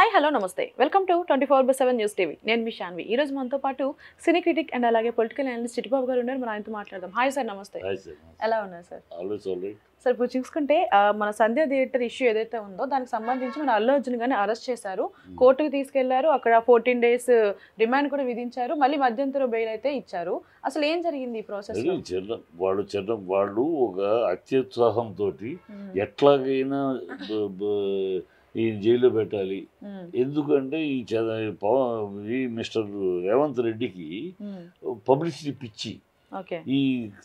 Hi hello నమస్తే welcome to 24/7 news TV నేను మీ శాన్వి ఈ రోజు మనతో పాటు సినీ క్రిటిక్ అండ్ అలాగే పొలిటికల్ అనలిస్ట్ చిట్టిబాబు గారు ఉన్నారు మనం ఆయనతో మాట్లాడదాం హాయ్ సార్ నమస్తే ఎలా ఉన్నారు సార్ సార్ ఇప్పుడు చూసుకుంటే మన సంధ్య థియేటర్ ఇష్యూ ఏదైతే ఉందో దానికి సంబంధించి మన అల్లు అర్జున్ గారిని అరెస్ట్ చేశారు కోర్టుకు తీసుకెళ్లారు అక్కడ 14 days రిమాండ్ కూడా విధించారు మళ్ళీ మధ్యంతర బెయిల్ అయితే ఇచ్చారు అసలు ఏం జరిగింది ఈ ప్రాసెస్ వాళ్ళు ఒక అత్యుత్సాహంతో ఎట్లాగైనా ఈ జైల్లో పెట్టాలి ఎందుకంటే ఈ మిస్టర్ రేవంత్ రెడ్డికి పబ్లిసిటీ పిచ్చి ఈ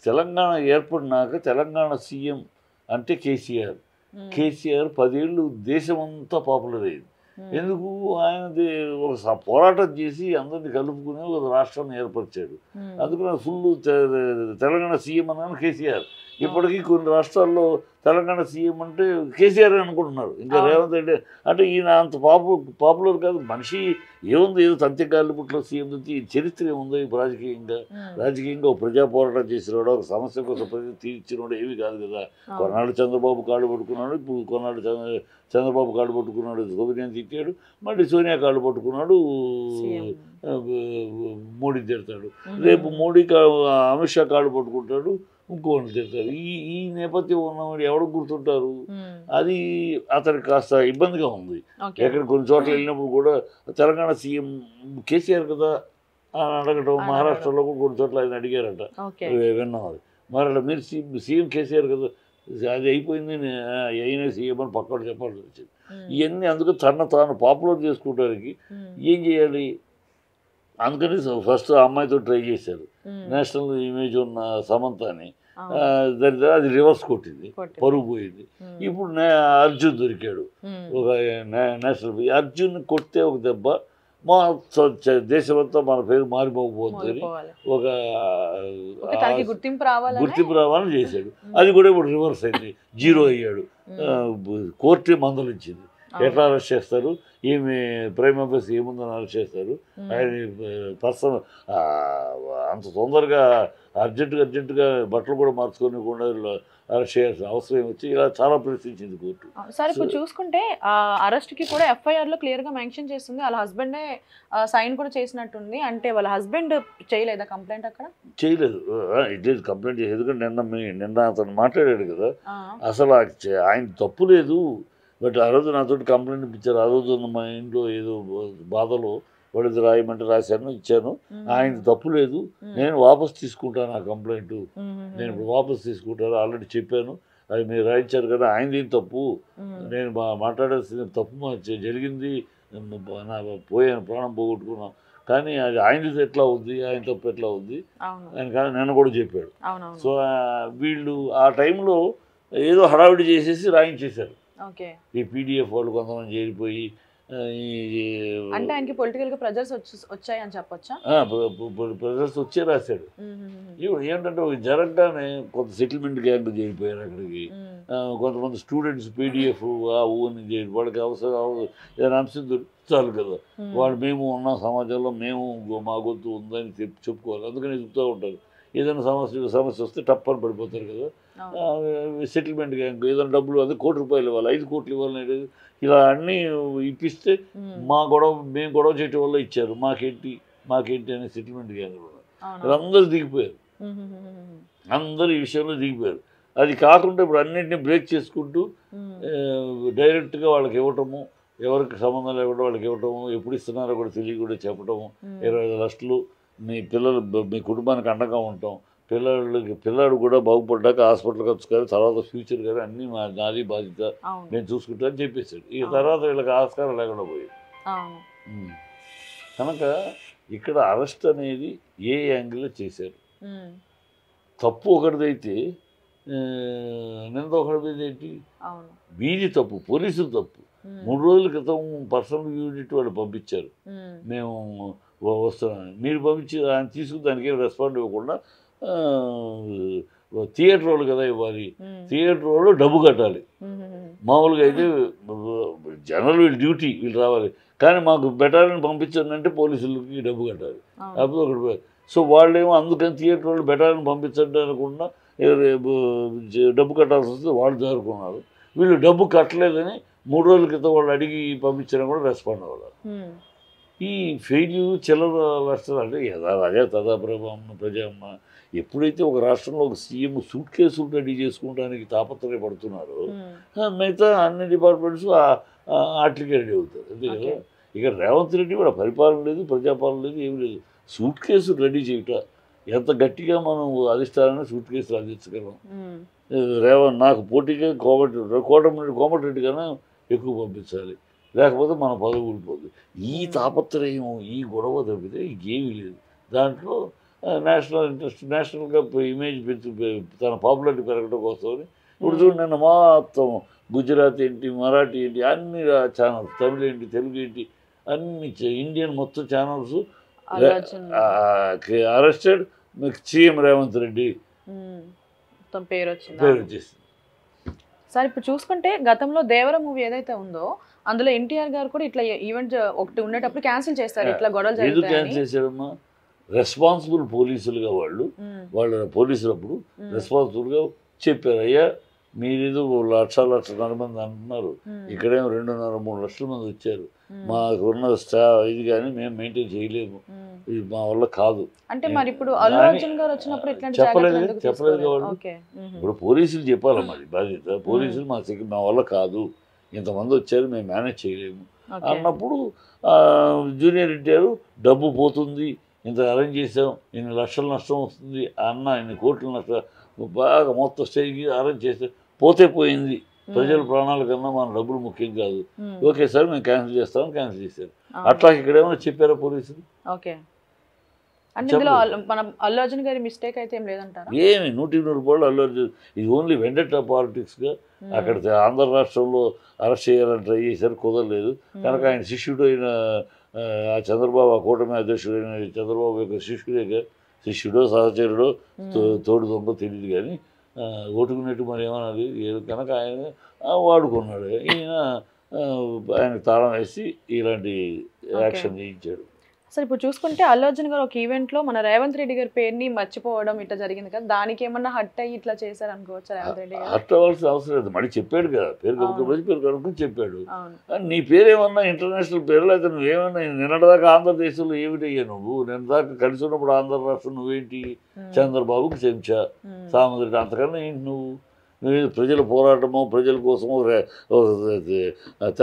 తెలంగాణ ఏర్పడినాక తెలంగాణ సీఎం అంటే కేసీఆర్ 10 ఏళ్ళు దేశమంతా పాపులర్ అయింది ఎందుకు ఆయన ఒక పోరాటం చేసి అందరినీ కలుపుకుని ఒక రాష్ట్రాన్ని ఏర్పరిచాడు అందుకని ఫుల్ తెలంగాణ సీఎం అన్నాను కేసీఆర్ ఇప్పటికీ కొన్ని రాష్ట్రాల్లో తెలంగాణ సీఎం అంటే కేసీఆర్ అనుకుంటున్నారు ఇంకా రేవంత్ రెడ్డి అంటే ఈయన అంత పాపులర్ కాదు మనిషి ఏముంది ఏదో తంత్యకాలిపుట్లో సీఎం నుంచి చరిత్ర ఏముందో రాజకీయంగా ఒక ప్రజా పోరాటం చేసినాడు ఒక సమస్య కోసం ప్రజలు తీర్చినాడు ఏమి కాదు కదా కొన్నాళ్ళు చంద్రబాబు కాళ్ళు పట్టుకున్నాడు ఇప్పుడు కొన్నాళ్ళు చంద్రబాబు కాళ్ళు పట్టుకున్నాడు సోనియాని తిట్టాడు మళ్ళీ సోనియా కాళ్ళు పట్టుకున్నాడు మోడీ తిడతాడు రేపు మోడీ అమిత్ షా కాళ్ళు పట్టుకుంటాడు ఇంకోటి తిడతారు ఈ నేపథ్యం ఉన్నవాడు ఎవరు గుర్తుంటారు అది అతనికి కాస్త ఇబ్బందిగా ఉంది ఎక్కడ కొన్ని చోట్ల వెళ్ళినప్పుడు కూడా తెలంగాణ సీఎం కేసీఆర్ కదా అని అడగటం మహారాష్ట్రలో కూడా కొన్ని చోట్ల ఆయన అడిగారట విన్నాం అది మరి మీరు సీఎం కేసీఆర్ కదా అది అయిపోయింది అయినా సీఎం అని పక్కన చెప్పాల్సి వచ్చింది ఇవన్నీ అందుకు తాను పాపులర్ చేసుకోవడానికి ఏం చేయాలి అందుకని ఫస్ట్ ఆ అమ్మాయితో ట్రై చేశారు నేషనల్ ఇమేజ్ ఉన్న సమంతని అది రివర్స్ కొట్టింది పరుగు పోయింది ఇప్పుడు అర్జున్ దొరికాడు ఒక నేషనల్ అర్జున్ కొడితే ఒక దెబ్బ మా దేశమంతా మన పేరు మారిపోకపోతుంది ఒక గుర్తింపు రావాలని చేశాడు అది కూడా ఇప్పుడు రివర్స్ అయింది 0 అయ్యాడు కోర్టే మందలించింది ఎట్లా అరెస్ట్ చేస్తారు ఏమి ప్రైమ్ ఆఫీస్ ఏముందని అరెస్ట్ చేస్తారు ఆయన పర్సన్ అంత తొందరగా అర్జెంటుగా బట్టలు కూడా మార్చుకోనికుండా అరెస్ట్ చేయాల్సిన అవసరం వచ్చి ఇలా చాలా ప్రశ్నించింది కోర్టు సార్ ఇప్పుడు చూసుకుంటే అరెస్ట్కి కూడా FIR లో క్లియర్గా మెన్షన్ చేస్తుంది వాళ్ళ హస్బెండే సైన్ కూడా చేసినట్టుంది అంటే వాళ్ళ హస్బెండ్ చేయలేదా కంప్లైంట్ అక్కడ చేయలేదు ఇట్లేదు కంప్లైంట్ చేయలేదు ఎందుకంటే నిన్న అతను మాట్లాడాడు కదా అసలు ఆయన తప్పు లేదు బట్ ఆ రోజు నాతో కంప్లైంట్ ఇప్పించారు ఆ రోజు మా ఇంట్లో ఏదో బాధలో వాడిది రాయమంటే రాశాను ఇచ్చాను ఆయన తప్పు లేదు నేను వాపస్ తీసుకుంటాను ఆ కంప్లైంట్ నేను ఇప్పుడు వాపస్ తీసుకుంటాను ఆల్రెడీ చెప్పాను అది మీరు రాయించారు కదా ఆయనది తప్పు నేను మాట్లాడాల్సింది తప్పు జరిగింది నా పోయాను ప్రాణం పోగొట్టుకున్నాను కానీ అది ఆయనది ఎట్లా ఉంది ఆయన తప్పు ఎట్లా ఉంది ఆయన కానీ నేను కూడా చెప్పాడు సో వీళ్ళు ఆ టైంలో ఏదో హడావిడి చేసేసి రాయించేశారు ఈ PDF వాళ్ళు కొంతమంది చేరిపోయి అంటే ఆయనకి పొలిటికల్ గా ప్రెజర్స్ వచ్చాయని చెప్పొచ్చా ప్రెజర్స్ వచ్చే రాశాడు ఏంటంటే ఒక జరగగానే కొంత సెటిల్మెంట్ గ్యాంగ్ చేరిపోయారు అక్కడికి కొంతమంది స్టూడెంట్స్ PDF ఊని చేరి వాళ్ళకి అవసరం ఏదైనా అంశం చాలు కదా వాళ్ళు మేము ఉన్న సమాజంలో మేము మా గొంతు ఉందని చెప్పుకోవాలి అందుకని చెప్తూ ఉంటారు ఏదైనా సమస్య వస్తే టప్పని పడిపోతారు కదా సెటిల్మెంట్ గ్యాంగ్ ఏదైనా డబ్బులు అదే ₹1 కోటి ఇవ్వాలి 5 కోట్లు ఇవ్వాలనేది ఇలా అన్నీ ఇప్పిస్తే మేము గొడవ చేయటం వల్ల ఇచ్చారు మాకేంటి అనే సెటిల్మెంట్ గ్యాంగ్ అందరూ దిగిపోయారు అందరూ ఈ విషయంలో దిగిపోయారు అది కాకుండా ఇప్పుడు అన్నింటినీ బ్రేక్ చేసుకుంటూ డైరెక్ట్గా వాళ్ళకి ఇవ్వటము ఎవరికి సంబంధం లేకుండా వాళ్ళకి ఇవ్వటము ఎప్పుడు ఇస్తున్నారో కూడా తెలియకుండా చెప్పటము 25 లక్షలు మీ కుటుంబానికి అండగా ఉంటాం పిల్లాడు కూడా బాగుపడ్డాక హాస్పిటల్ ఖర్చు కానీ తర్వాత ఫ్యూచర్ కానీ అన్నీ నాది బాధ్యత నేను చూసుకుంటా అని చెప్పేశాడు ఇక తర్వాత వీళ్ళకి ఆస్కారం లేకుండా పోయాడు కనుక ఇక్కడ అరెస్ట్ అనేది ఏ యాంగిల్లో చేశారు తప్పు ఒకటిదైతే నింద ఒకటిది ఏంటి వీధి తప్పు పోలీసులు తప్పు 3 రోజుల క్రితం పర్సనల్ యూనిట్ వాళ్ళు పంపించారు మేము వస్తున్నాను మీరు పంపించి ఆయన తీసుకుని దానికి ఏం రెస్పాండ్ ఇవ్వకుండా థియేటర్ వాళ్ళు కదా ఇవ్వాలి థియేటర్ వాళ్ళు డబ్బు కట్టాలి మామూలుగా అయితే జనరల్ డ్యూటీ వీళ్ళు రావాలి కానీ మాకు బెటాలియన్ పంపించండి పోలీసులకి డబ్బు కట్టాలి అప్పుడు ఒకటి సో వాళ్ళేమో అందుకని థియేటర్ వాళ్ళు బెటాలియన్ పంపించండి అనుకున్నా డబ్బు కట్టాల్సి వస్తే వాళ్ళు జారుకున్నారు వీళ్ళు డబ్బు కట్టలేదని 3 రోజుల క్రితం వాళ్ళు అడిగి పంపించినా కూడా రెస్పాండ్ అవ్వాలి. ఈ ఫెయిల్యూర్ చిల్లర రాష్ట్రాలు అంటే అదే తదాప్రభావం ప్రజామ్మ ఎప్పుడైతే ఒక రాష్ట్రంలో ఒక సీఎం సూట్ కేసులు రెడీ చేసుకోవడానికి తాపత్రయపడుతున్నారో మిగతా అన్ని డిపార్ట్మెంట్స్ వాటికి రెడీ అవుతారు. అంతే కదా. ఇక రేవంత్ రెడ్డి కూడా పరిపాలన లేదు, ప్రజాపాలన లేదు, ఏమి లేదు. సూట్ కేసులు రెడీ చేయట ఎంత గట్టిగా మనం అధిష్టానాన్ని సూట్ కేసులు అందించగలం. నాకు పోటీగా కోమటిరెడ్డి కన్నా ఎక్కువ పంపించాలి, లేకపోతే మన పదవి ఊడిపోతుంది. ఈ తాపత్రయం, ఈ గొడవ తప్పితే ఇంకేమీ లేదు. దాంట్లో నేషనల్ ఇంట్రెస్ట్, నేషనల్గా ఇమేజ్ పెంచు, తన పాపులారిటీ పెరగడం కోసమని ఇప్పుడు చూడండి మొత్తం గుజరాత్ ఏంటి, మరాఠీ ఏంటి, అన్ని ఛానల్స్, తమిళ ఏంటి, తెలుగు ఏంటి, అన్ని ఇండియన్ మొత్తం channels arrested. CM Revanth Reddy పేరు వచ్చేసింది. సార్ ఇప్పుడు చూసుకుంటే గతంలో దేవర మూవీ ఏదైతే ఉందో అందులో ఎన్టీఆర్ గారు కూడా ఇట్లా ఈవెంట్ ఒకటి ఉండేటప్పుడు క్యాన్సిల్ చేస్తారు. ఇట్లా గొడవలు ఎందుకు క్యాన్సిల్ చేశారమ్మా? రెస్పాన్సిబుల్ పోలీసులుగా వాళ్ళ పోలీసులు అప్పుడు రెస్పాన్సిబుల్గా చెప్పారు, అయ్యా మీరేదో లక్షన్నర మంది అంటున్నారు, ఇక్కడేమో 2.5-3 లక్షల మంది వచ్చారు, మాకున్న ఇది కానీ మేము మెయింటైన్ చేయలేము, ఇది మా వల్ల కాదు అంటే. మరి ఇప్పుడు అల్లు అర్జున్ గారు వచ్చినప్పుడు చెప్పలేదు వాళ్ళు. ఇప్పుడు పోలీసులు చెప్పాలి మరి బాధ్యత. పోలీసులు మా వల్ల కాదు, ఇంతమంది వచ్చారు, మేము మేనేజ్ చేయలేము అన్నప్పుడు జూనియర్ ఎన్టీఆర్ డబ్బు పోతుంది, ఇంత అరేంజ్ చేసాం, ఇన్ని లక్షల నష్టం వస్తుంది అన్న, ఇన్ని కోట్ల నష్టం, బాగా మొత్తం స్టేజ్కి అరేంజ్ చేస్తే పోతే పోయింది, ప్రజల ప్రాణాల కన్నా మన డబ్బులు ముఖ్యం కాదు, ఓకే సార్ మేము క్యాన్సిల్ చేస్తామని క్యాన్సిల్ చేశారు. అట్లా ఇక్కడ ఏమైనా చెప్పారా పోలీసులు? అల్లు అర్జున్ గారి మిస్టేక్ అయితే ఏం లేదంటారా? ఏమి 100% అల్లు అర్జున్ ఇది ఓన్లీ వెండటా పాలిటిక్స్గా అక్కడ ఆంధ్ర రాష్ట్రంలో అరెస్ట్ చేయాలని ట్రై చేశారు, కుదరలేదు. కనుక ఆయన శిష్యుడు అయిన చంద్రబాబు, ఆ కూటమి అధ్యక్షుడైన చంద్రబాబు యొక్క శిష్యుడో సహచరుడో తోడు దొంగ తెలియదు కానీ ఓటుకున్నట్టు మరి ఏమన్నది కనుక ఆయన వాడుకున్నాడు. ఆయన తాళం వేసి ఇలాంటి యాక్షన్ చేయించాడు. సార్ ఇప్పుడు చూసుకుంటే అల్లు అర్జున్ గారు ఒక ఈవెంట్లో మన రేవంత్ రెడ్డి గారి పేరుని మర్చిపోవడం ఇట్లా జరిగింది కదా, దానికి ఏమన్నా హట్ అయ్యి ఇట్లా చేశారు అనుకోవచ్చు రేవంత్ రెడ్డి గారు? హట్ అవ్వాల్సిన అవసరం లేదు, మళ్ళీ చెప్పాడు కదా, పేరు కనుక్కొని చెప్పాడు. నీ పేరేమన్నా ఇంటర్నేషనల్ పేరు, అయితే నువ్వేమన్నా నిన్నటిదాకా ఆంధ్రదేశంలో ఏమిటయ్యా నువ్వు? నిన్న దాకా కలిసి ఉన్నప్పుడు ఆంధ్ర రాష్ట్రం నువ్వేంటి? చంద్రబాబుకి చెంచా సామంతుడి, అంతకన్నా ఏంటి నువ్వు? ప్రజల పోరాటము, ప్రజల కోసము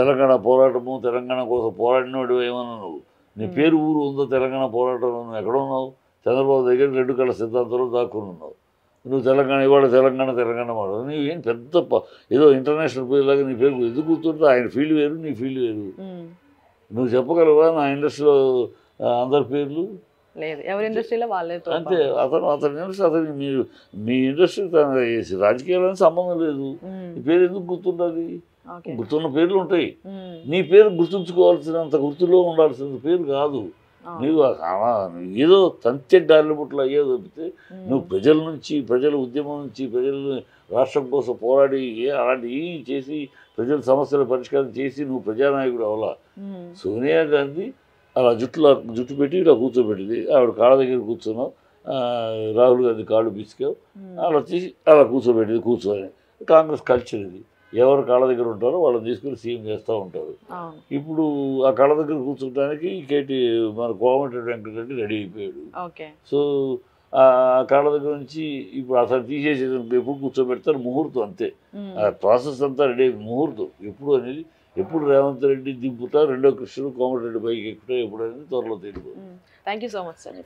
తెలంగాణ పోరాటము, తెలంగాణ కోసం పోరాడినోడు ఏమన్నా నువ్వు? నీ పేరు ఊరు ఉందో తెలంగాణ పోరాటంలో, నువ్వు ఎక్కడ ఉన్నావు? చంద్రబాబు దగ్గర 2 కళ్ళ సిద్ధాంతంలో దాక్కుని ఉన్నావు. నువ్వు తెలంగాణ ఇవాళ తెలంగాణ మాట నీవేం పెద్ద ఏదో ఇంటర్నేషనల్ పేరులాగా నీ పేరు ఎందుకు కూర్చుంటే ఆయన ఫీల్డ్ వేరు, నీ ఫీల్డ్ వేరు. నువ్వు చెప్పగలవా నా ఇండస్ట్రీలో అందరి పేర్లు? లేదు, ఎవరి ఇండస్ట్రీలో వాళ్ళే. అంతే, అతని ఇండస్ట్రీ మీరు మీ ఇండస్ట్రీ రాజకీయాలని సంబంధం లేదు. నీ పేరు ఎందుకు గుర్తుండాలి? గుర్తున్న పేర్లు ఉంటాయి, నీ పేరు గుర్తుంచుకోవాల్సినంత గుర్తులో ఉండాల్సిన పేరు కాదు. నీవు ఏదో తంతె గాలి బుట్లు అయ్యో తప్పితే నువ్వు ప్రజల నుంచి, ప్రజల ఉద్యమం నుంచి, ప్రజల రాష్ట్రం కోసం పోరాడి అలాంటి చేసి ప్రజల సమస్యల పరిష్కారం చేసి నువ్వు ప్రజానాయకుడు అవలా. సోనియా గాంధీ అలా జుట్టు పెట్టి ఇలా కూర్చోబెట్టింది, ఆవిడ కాళ్ళ దగ్గర కూర్చున్నావు, రాహుల్ గాంధీ కాళ్ళు పిసికావు, అలా తీసి అలా కూర్చోబెట్టింది. కూర్చోని కాంగ్రెస్ కల్చర్ ఇది, ఎవరు కాళ్ళ దగ్గర ఉంటారో వాళ్ళని తీసుకుని సీఎం చేస్తూ ఉంటారు. ఇప్పుడు ఆ కాళ్ళ దగ్గర కూర్చోడానికి మన కోమటిరెడ్డి వెంకటరెడ్డి రెడీ అయిపోయాడు. సో ఆ కాళ్ళ దగ్గర నుంచి ఇప్పుడు అసలు తీసేసేది ఎప్పుడు కూర్చోబెడతారు? ముహూర్తం, అంతే. ఆ ప్రాసెస్ అంతా రెడీ ముహూర్తం ఎప్పుడు అనేది, ఎప్పుడు రేవంత్ రెడ్డి దింపుతా, రెండో కృష్ణుడు కోమటిరెడ్డి పైకి ఎక్కుతా ఎప్పుడు అనేది త్వరలో తెలియదు. Thank you so much sir.